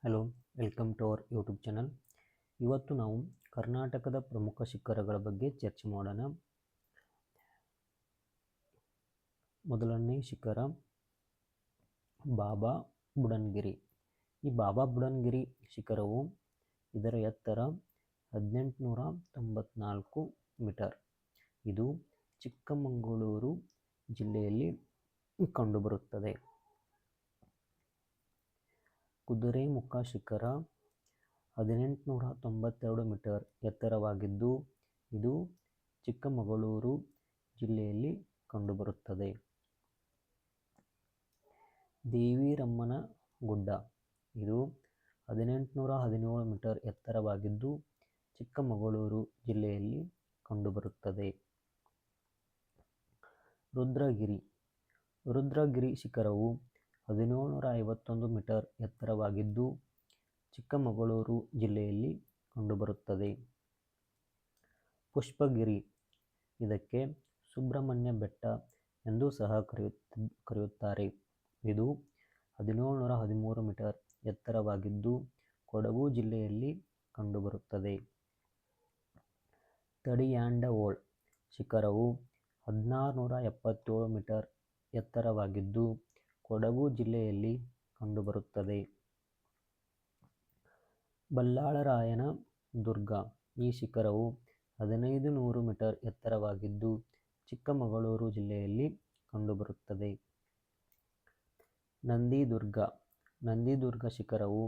Hello, welcome to our YouTube channel. ಇವತ್ತು ನಾವು ಕರ್ನಾಟಕದ ಪ್ರಮುಖ ಶಿಖರಗಳ ಬಗ್ಗೆ ಚರ್ಚೆ ಮಾಡೋಣ. ಮೊದಲನೇ ಶಿಖರ ಬಾಬಾ ಬುಡನ್ಗಿರಿ. ಈ ಬಾಬಾ ಬುಡನ್ಗಿರಿ ಶಿಖರವು ಇದರ ಎತ್ತರ 1894 ಮೀಟರ್. ಇದು ಚಿಕ್ಕಮಗಳೂರು ಜಿಲ್ಲೆಯಲ್ಲಿ ಕಂಡುಬರುತ್ತದೆ. ಕುದುರೆಮುಖ ಶಿಖರ 1892 ಮೀಟರ್ ಎತ್ತರವಾಗಿದ್ದು ಇದು ಚಿಕ್ಕಮಗಳೂರು ಜಿಲ್ಲೆಯಲ್ಲಿ ಕಂಡುಬರುತ್ತದೆ. ದೇವಿರಮ್ಮನ ಗುಡ್ಡ ಇದು 1817 ಮೀಟರ್ ಎತ್ತರವಾಗಿದ್ದು ಚಿಕ್ಕಮಗಳೂರು ಜಿಲ್ಲೆಯಲ್ಲಿ ಕಂಡುಬರುತ್ತದೆ. ರುದ್ರಗಿರಿ ಶಿಖರವು 1751 ಮೀಟರ್ ಎತ್ತರವಾಗಿದ್ದು ಚಿಕ್ಕಮಗಳೂರು ಜಿಲ್ಲೆಯಲ್ಲಿ ಕಂಡುಬರುತ್ತದೆ. ಪುಷ್ಪಗಿರಿ, ಇದಕ್ಕೆ ಸುಬ್ರಹ್ಮಣ್ಯ ಬೆಟ್ಟ ಎಂದು ಸಹ ಕರೆಯುತ್ತಾರೆ. ಇದು 1713 ಮೀಟರ್ ಎತ್ತರವಾಗಿದ್ದು ಕೊಡಗು ಜಿಲ್ಲೆಯಲ್ಲಿ ಕಂಡುಬರುತ್ತದೆ. ತಡಿಯಾಂಡಹೋಳ ಶಿಖರವು 1677 ಮೀಟರ್ ಎತ್ತರವಾಗಿದ್ದು ಕೊಡಗು ಜಿಲ್ಲೆಯಲ್ಲಿ ಕಂಡುಬರುತ್ತದೆ. ಬಲ್ಲಾಳರಾಯನ ದುರ್ಗ. ಈ ಶಿಖರವು 1500 ಮೀಟರ್ ಎತ್ತರವಾಗಿದ್ದು ಚಿಕ್ಕಮಗಳೂರು ಜಿಲ್ಲೆಯಲ್ಲಿ ಕಂಡುಬರುತ್ತದೆ. ನಂದಿದುರ್ಗ ಶಿಖರವು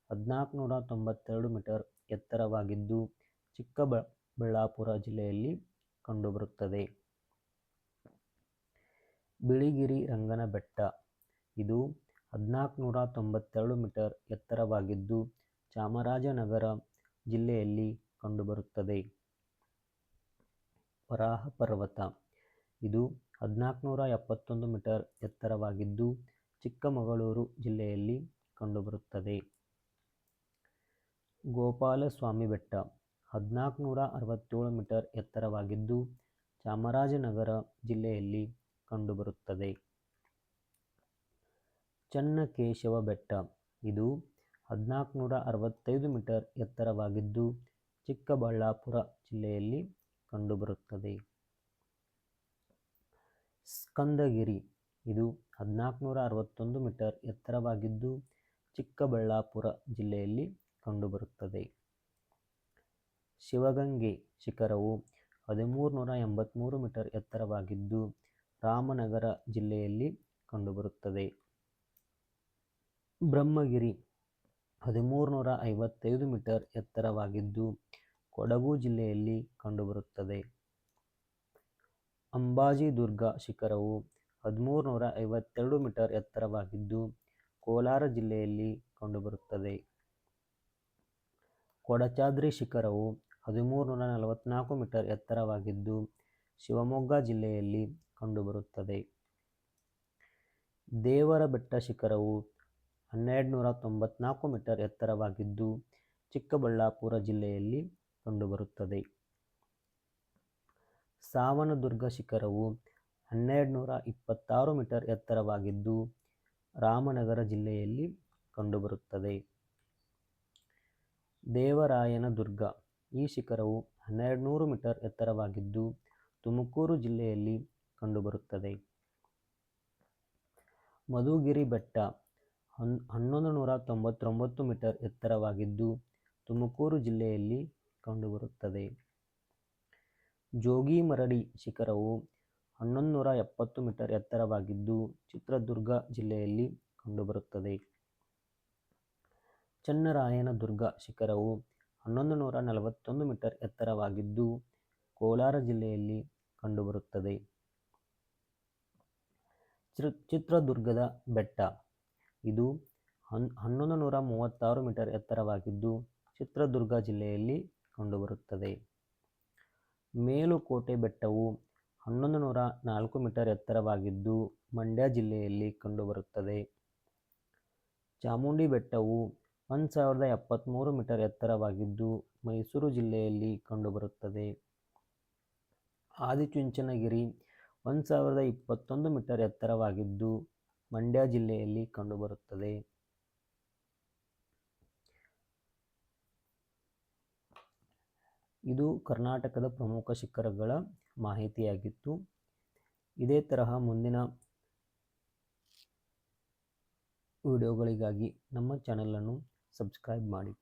1492 ಮೀಟರ್ ಎತ್ತರವಾಗಿದ್ದು ಚಿಕ್ಕಬಳ್ಳಾಪುರ ಜಿಲ್ಲೆಯಲ್ಲಿ ಕಂಡುಬರುತ್ತದೆ. ಬಿಳಿಗಿರಿ ರಂಗನ ಬೆಟ್ಟ. ಇದು 1492 ಮೀಟರ್ ಎತ್ತರವಾಗಿದ್ದು ಚಾಮರಾಜನಗರ ಜಿಲ್ಲೆಯಲ್ಲಿ ಕಂಡುಬರುತ್ತದೆ. ವರಾಹ ಪರ್ವತ. ಇದು 1471 ಮೀಟರ್ ಎತ್ತರವಾಗಿದ್ದು ಚಿಕ್ಕಮಗಳೂರು ಜಿಲ್ಲೆಯಲ್ಲಿ ಕಂಡುಬರುತ್ತದೆ. ಗೋಪಾಲಸ್ವಾಮಿ ಬೆಟ್ಟ 1467 ಮೀಟರ್ ಎತ್ತರವಾಗಿದ್ದು ಚಾಮರಾಜನಗರ ಜಿಲ್ಲೆಯಲ್ಲಿ ಕಂಡುಬರುತ್ತದೆ. ಚನ್ನಕೇಶವ ಬೆಟ್ಟ. ಇದು 1465 ಮೀಟರ್ ಎತ್ತರವಾಗಿದ್ದು ಚಿಕ್ಕಬಳ್ಳಾಪುರ ಜಿಲ್ಲೆಯಲ್ಲಿ ಕಂಡುಬರುತ್ತದೆ. ಸ್ಕಂದಗಿರಿ. ಇದು 1461 ಮೀಟರ್ ಎತ್ತರವಾಗಿದ್ದು ಚಿಕ್ಕಬಳ್ಳಾಪುರ ಜಿಲ್ಲೆಯಲ್ಲಿ ಕಂಡುಬರುತ್ತದೆ. ಶಿವಗಂಗೆ ಶಿಖರವು 1383 ಮೀಟರ್ ಎತ್ತರವಾಗಿದ್ದು ರಾಮನಗರ ಜಿಲ್ಲೆಯಲ್ಲಿ ಕಂಡುಬರುತ್ತದೆ. ಬ್ರಹ್ಮಗಿರಿ 1355 ಮೀಟರ್ ಎತ್ತರವಾಗಿದ್ದು ಕೊಡಗು ಜಿಲ್ಲೆಯಲ್ಲಿ ಕಂಡುಬರುತ್ತದೆ. ಅಂಬಾಜಿದುರ್ಗ ಶಿಖರವು 1352 ಮೀಟರ್ ಎತ್ತರವಾಗಿದ್ದು ಕೋಲಾರ ಜಿಲ್ಲೆಯಲ್ಲಿ ಕಂಡುಬರುತ್ತದೆ. ಕೊಡಚಾದ್ರಿ ಶಿಖರವು 1344 ಮೀಟರ್ ಎತ್ತರವಾಗಿದ್ದು ಶಿವಮೊಗ್ಗ ಜಿಲ್ಲೆಯಲ್ಲಿ ಕಂಡುಬರುತ್ತದೆ. ದೇವರಬೆಟ್ಟ ಶಿಖರವು 1294 ಮೀಟರ್ ಎತ್ತರವಾಗಿದ್ದು ಚಿಕ್ಕಬಳ್ಳಾಪುರ ಜಿಲ್ಲೆಯಲ್ಲಿ ಕಂಡುಬರುತ್ತದೆ. ಸಾವನದುರ್ಗ ಶಿಖರವು 1226 ಮೀಟರ್ ಎತ್ತರವಾಗಿದ್ದು ರಾಮನಗರ ಜಿಲ್ಲೆಯಲ್ಲಿ ಕಂಡುಬರುತ್ತದೆ. ದೇವರಾಯನ ದುರ್ಗ. ಈ ಶಿಖರವು 1200 ಮೀಟರ್ ಎತ್ತರವಾಗಿದ್ದು ತುಮಕೂರು ಜಿಲ್ಲೆಯಲ್ಲಿ ಕಂಡುಬರುತ್ತದೆ. ಮಧುಗಿರಿ ಬೆಟ್ಟ 1199 ಮೀಟರ್ ಎತ್ತರವಾಗಿದ್ದು ತುಮಕೂರು ಜಿಲ್ಲೆಯಲ್ಲಿ ಕಂಡುಬರುತ್ತದೆ. ಜೋಗಿಮರಡಿ ಶಿಖರವು 1170 ಮೀಟರ್ ಎತ್ತರವಾಗಿದ್ದು ಚಿತ್ರದುರ್ಗ ಜಿಲ್ಲೆಯಲ್ಲಿ ಕಂಡುಬರುತ್ತದೆ. ಚನ್ನರಾಯನ ದುರ್ಗ ಶಿಖರವು 1141 ಮೀಟರ್ ಎತ್ತರವಾಗಿದ್ದು ಕೋಲಾರ ಜಿಲ್ಲೆಯಲ್ಲಿ ಕಂಡುಬರುತ್ತದೆ. ಚಿತ್ರದುರ್ಗದ ಬೆಟ್ಟ. ಇದು 1136 ಮೀಟರ್ ಎತ್ತರವಾಗಿದ್ದು ಚಿತ್ರದುರ್ಗ ಜಿಲ್ಲೆಯಲ್ಲಿ ಕಂಡುಬರುತ್ತದೆ. ಮೇಲುಕೋಟೆ ಬೆಟ್ಟವು 1104 ಮೀಟರ್ ಎತ್ತರವಾಗಿದ್ದು ಮಂಡ್ಯ ಜಿಲ್ಲೆಯಲ್ಲಿ ಕಂಡುಬರುತ್ತದೆ. ಚಾಮುಂಡಿ ಬೆಟ್ಟವು 1073 ಮೀಟರ್ ಎತ್ತರವಾಗಿದ್ದು ಮೈಸೂರು ಜಿಲ್ಲೆಯಲ್ಲಿ ಕಂಡುಬರುತ್ತದೆ. ಆದಿಚುಂಚನಗಿರಿ 1021 ಮೀಟರ್ ಎತ್ತರವಾಗಿದ್ದು ಮಂಡ್ಯ ಜಿಲ್ಲೆಯಲ್ಲಿ ಕಂಡುಬರುತ್ತದೆ. ಇದು ಕರ್ನಾಟಕದ ಪ್ರಮುಖ ಶಿಖರಗಳ ಮಾಹಿತಿಯಾಗಿತ್ತು. ಇದೇ ತರಹ ಮುಂದಿನ ವಿಡಿಯೋಗಳಿಗಾಗಿ ನಮ್ಮ ಚಾನಲನ್ನು ಸಬ್ಸ್ಕ್ರೈಬ್ ಮಾಡಿ.